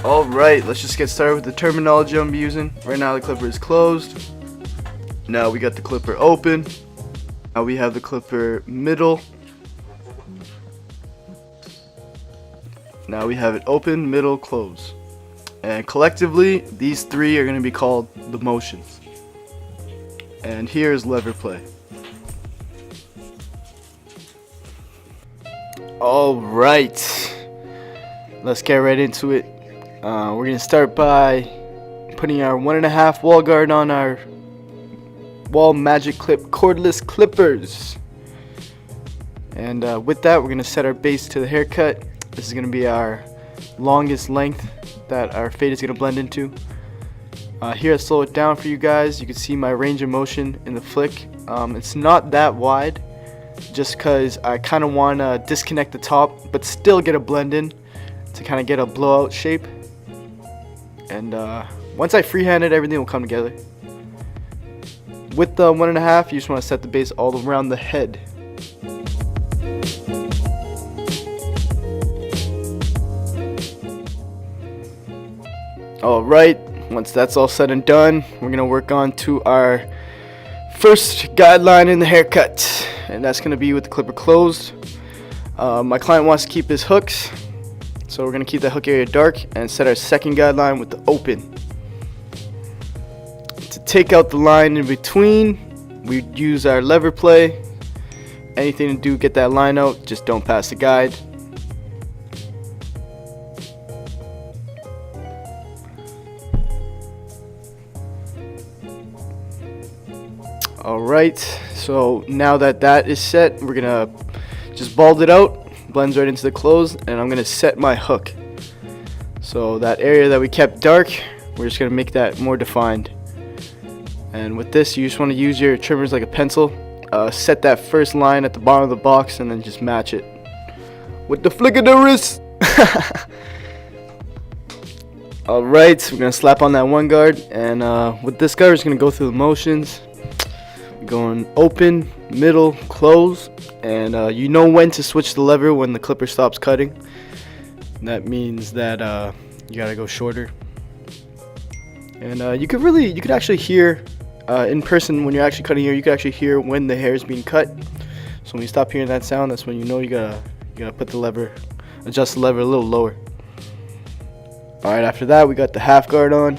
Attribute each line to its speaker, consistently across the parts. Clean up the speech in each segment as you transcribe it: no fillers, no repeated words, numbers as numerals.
Speaker 1: Alright, let's just get started with the terminology I'm using. Right now the clipper is closed. Now we got the clipper open. Now we have the clipper middle. Now we have it open, middle, close. And collectively, these three are going to be called the motions. And here is lever play. Alright, let's get right into it. We're going to start by putting our 1.5 wall guard on our WAHL Magic Clip cordless clippers. And with that, we're going to set our base to the haircut. This is going to be our longest length that our fade is going to blend into. Here I slow it down for you guys. You can see my range of motion in the flick. It's not that wide, just because I kind of want to disconnect the top but still get a blend in to kind of get a blowout shape. And once I freehand it, everything will come together. With the 1.5, you just want to set the base all around the head. Alright, once that's all said and done, we're going to work on to our first guideline in the haircut. And that's going to be with the clipper closed. My client wants to keep his hooks, so we're going to keep that hook area dark and set our second guideline with the open. To take out the line in between, we use our lever play. Anything to do, get that line out, just don't pass the guide. Alright, so now that that is set, we're gonna just bald it out, blends right into the close, and I'm gonna set my hook. So that area that we kept dark, we're just gonna make that more defined. And with this, you just want to use your trimmers like a pencil. Set that first line at the bottom of the box and then just match it with the flick of the wrist. Alright, we're gonna slap on that one guard, and with this guard, we're just gonna go through the motions. Going open, middle, close, and you know when to switch the lever when the clipper stops cutting. That means that you gotta go shorter. And you could actually hear in person when you're actually cutting here. You can actually hear when the hair is being cut. So when you stop hearing that sound, that's when you know you gotta put the lever, adjust the lever a little lower. All right, after that we got the half guard on,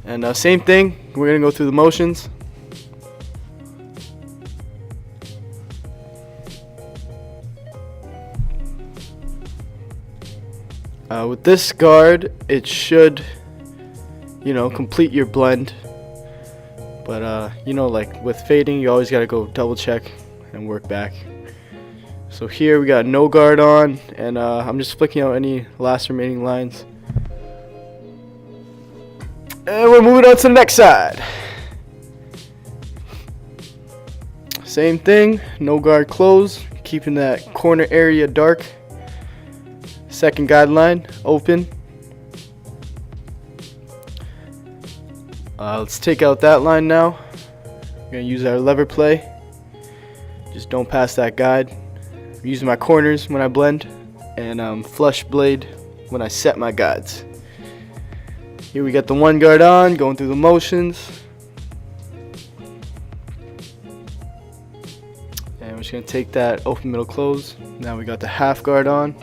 Speaker 1: and same thing. We're gonna go through the motions. With this guard, it should, complete your blend. But, like with fading, you always got to go double check and work back. So here we got no guard on, and I'm just flicking out any last remaining lines. And we're moving on to the next side. Same thing, no guard close, keeping that corner area dark. Second guideline, open. Let's take out that line now. We're going to use our lever play. Just don't pass that guide. I'm using my corners when I blend, and flush blade when I set my guides. Here we got the one guard on, going through the motions. And we're just going to take that open, middle, close. Now we got the half guard on.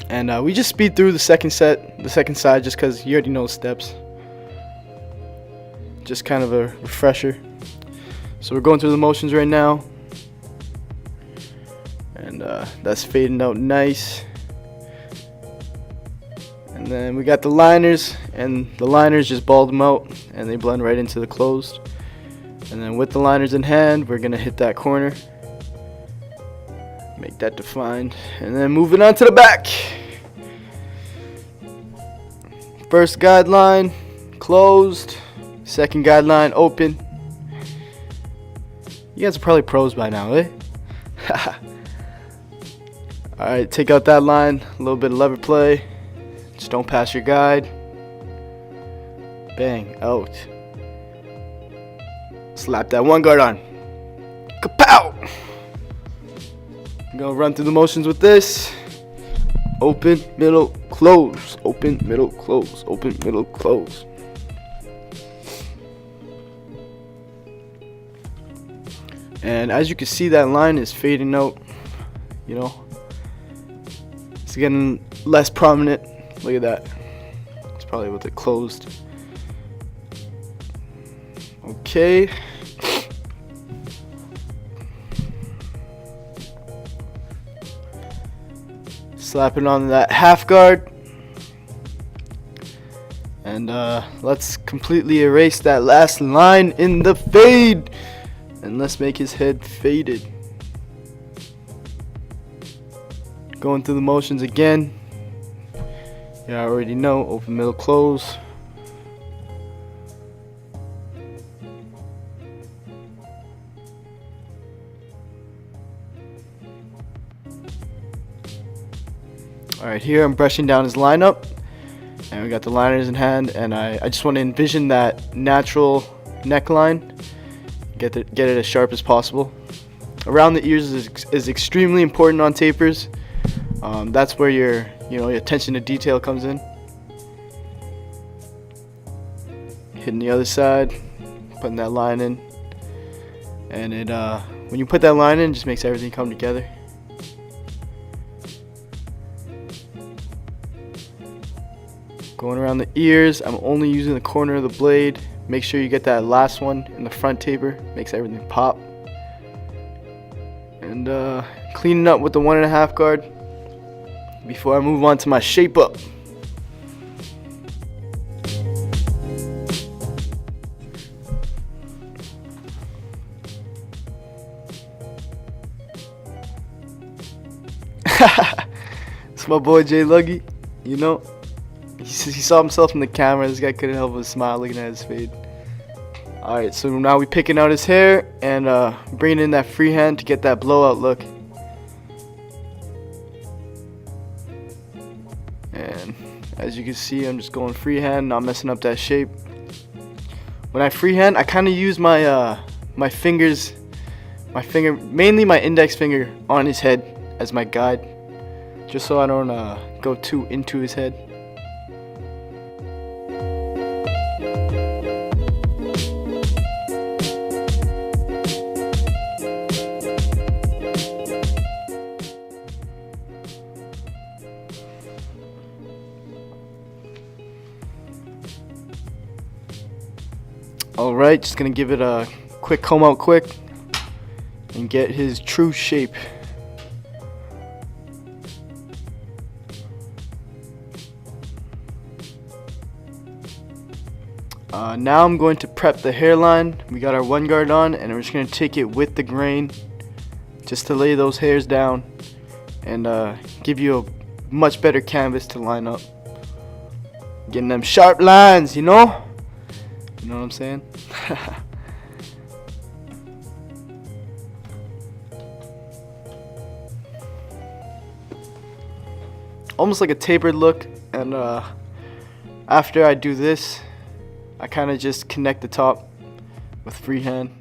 Speaker 1: And we just speed through the second side, just because you already know the steps. Just kind of a refresher. So we're going through the motions right now, and that's fading out nice. And then we got the liners, and the liners just bald them out, and they blend right into the closed. And then with the liners in hand, we're gonna hit that corner, make that defined, and then moving on to the back. First guideline closed, second guideline open. You guys are probably pros by now, eh? Alright, take out that line, a little bit of lever play, just don't pass your guide. Bang, out. Slap that one guard on. Kapow! I'm gonna run through the motions with this. open, middle, close, open, middle, close, open, middle, close. And as you can see, that line is fading out, you know, it's getting less prominent. Look at that, it's probably with it closed. Okay, slap it on that half guard, and let's completely erase that last line in the fade, and let's make his head faded. Going through the motions again. Yeah, I already know, open, middle, close. Alright, here I'm brushing down his lineup, and we got the liners in hand, and I just want to envision that natural neckline, get it as sharp as possible. Around the ears is extremely important on tapers. That's where your attention to detail comes in. Hitting the other side, putting that line in, and it when you put that line in, it just makes everything come together. Going around the ears, I'm only using the corner of the blade. Make sure you get that last one in the front taper, makes everything pop. And cleaning up with the 1.5 guard before I move on to my shape up. It's my boy Jay Luggy, you know. He saw himself in the camera. This guy couldn't help but smile looking at his fade. Alright, so now we picking out his hair and bringing in that freehand to get that blowout look. And as you can see, I'm just going freehand, not messing up that shape. When I freehand, I kind of use my my fingers, mainly my index finger on his head as my guide, just so I don't go too into his head. Alright, just gonna give it a quick comb out quick and get his true shape. Now I'm going to prep the hairline. We got our 1 guard on, and we're just gonna take it with the grain just to lay those hairs down and give you a much better canvas to line up. Getting them sharp lines, you know? You know what I'm saying? Almost like a tapered look, and after I do this, I kind of just connect the top with freehand.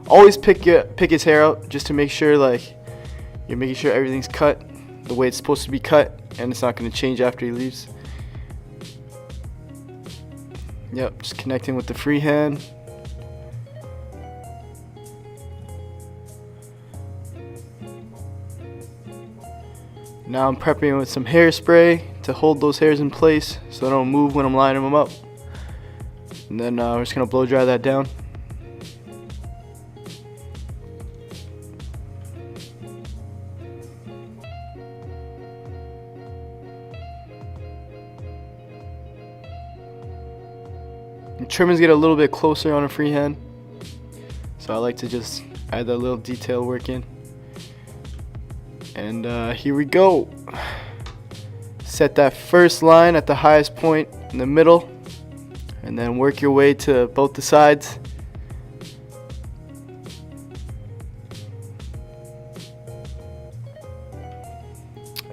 Speaker 1: Always pick his hair out just to make sure you're making sure everything's cut the way it's supposed to be cut, and it's not going to change after he leaves. Yep, just connecting with the freehand. Now I'm prepping with some hairspray to hold those hairs in place so they don't move when I'm lining them up. And then we're just going to blow dry that down. And trimmings get a little bit closer on a freehand, so I like to just add that little detail work in. And here we go. Set that first line at the highest point in the middle, and then work your way to both the sides.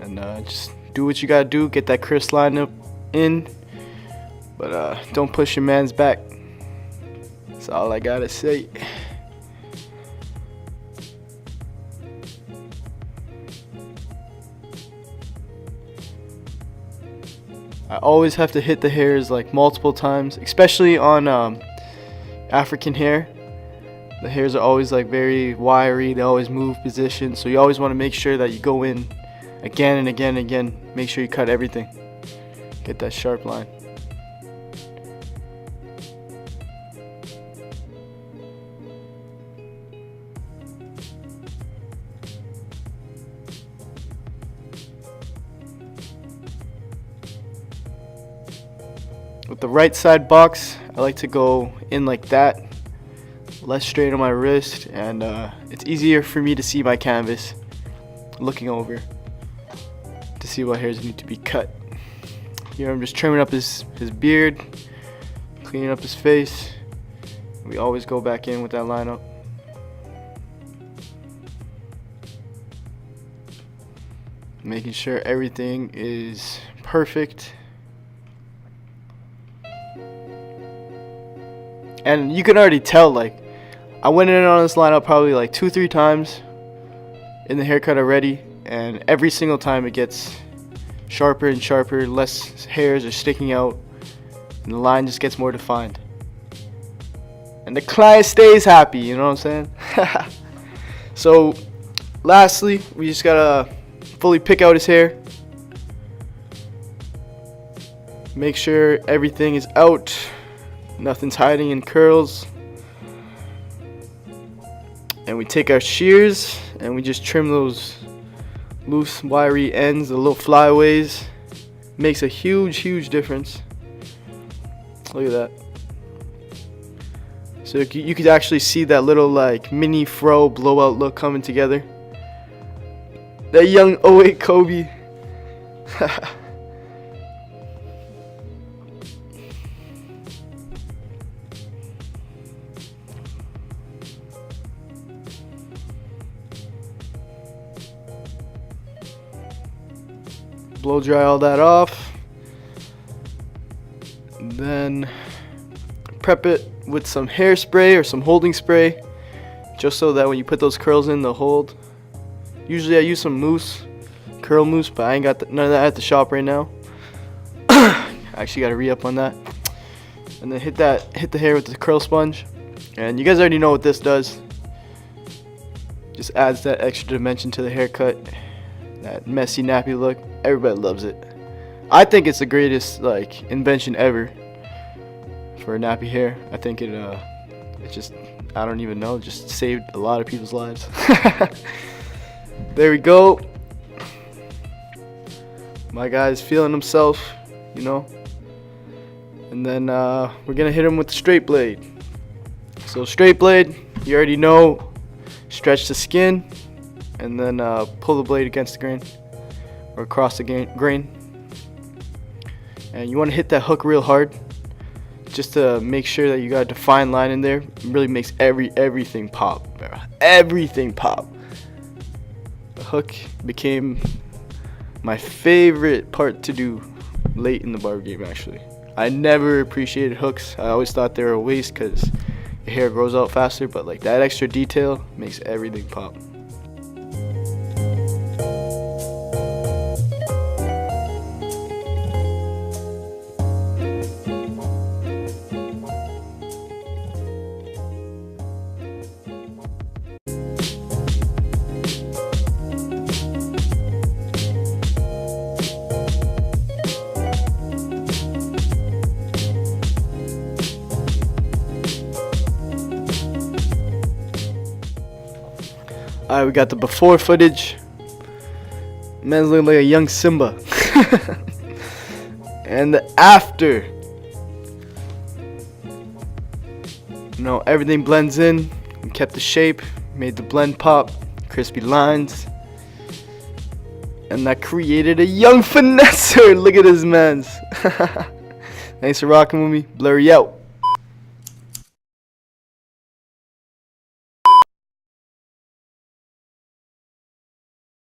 Speaker 1: And just do what you gotta do, get that crisp line up in, but don't push your man's back. That's all I gotta say. I always have to hit the hairs like multiple times, especially on African hair. The hairs are always like very wiry, they always move position, so you always want to make sure that you go in again and again and again. Make sure you cut everything. Get that sharp line. With the right side box, I like to go in like that, less strain on my wrist, and it's easier for me to see my canvas looking over to see what hairs need to be cut. Here I'm just trimming up his beard, cleaning up his face. We always go back in with that lineup. Making sure everything is perfect. And you can already tell, like, I went in on this lineup probably like 2-3 times in the haircut already, and every single time it gets sharper and sharper, less hairs are sticking out, and the line just gets more defined. And the client stays happy, you know what I'm saying? So, lastly, we just gotta fully pick out his hair. Make sure everything is out. Nothing's hiding in curls. And we take our shears and we just trim those loose wiry ends, the little flyaways. Makes a huge difference. Look at that. So you could actually see that little like mini fro blowout look coming together. That young 08 Kobe. Blow dry all that off, then prep it with some hairspray or some holding spray, just so that when you put those curls in, they'll hold. Usually I use some mousse, curl mousse, but I ain't got none of that at the shop right now. I actually got to re-up on that. And then hit the hair with the curl sponge, and you guys already know what this does. Just adds that extra dimension to the haircut, that messy nappy look. Everybody loves it. I think it's the greatest like invention ever for nappy hair. I think it just, I don't even know, just saved a lot of people's lives. There we go. My guy's feeling himself, you know. And then we're gonna hit him with the straight blade. So straight blade, you already know, stretch the skin and then pull the blade against the grain or across the grain. And you want to hit that hook real hard just to make sure that you got a defined line in there. It really makes everything pop, bro. Everything pop. The hook became my favorite part to do late in the barber game, actually. I never appreciated hooks. I always thought they were a waste because your hair grows out faster, but like that extra detail makes everything pop. Alright, we got the before footage. Man's looking like a young Simba. And the after. You know, everything blends in. We kept the shape, made the blend pop, crispy lines. And that created a young finesser. Look at this man's. Thanks for rocking with me. Blurry out.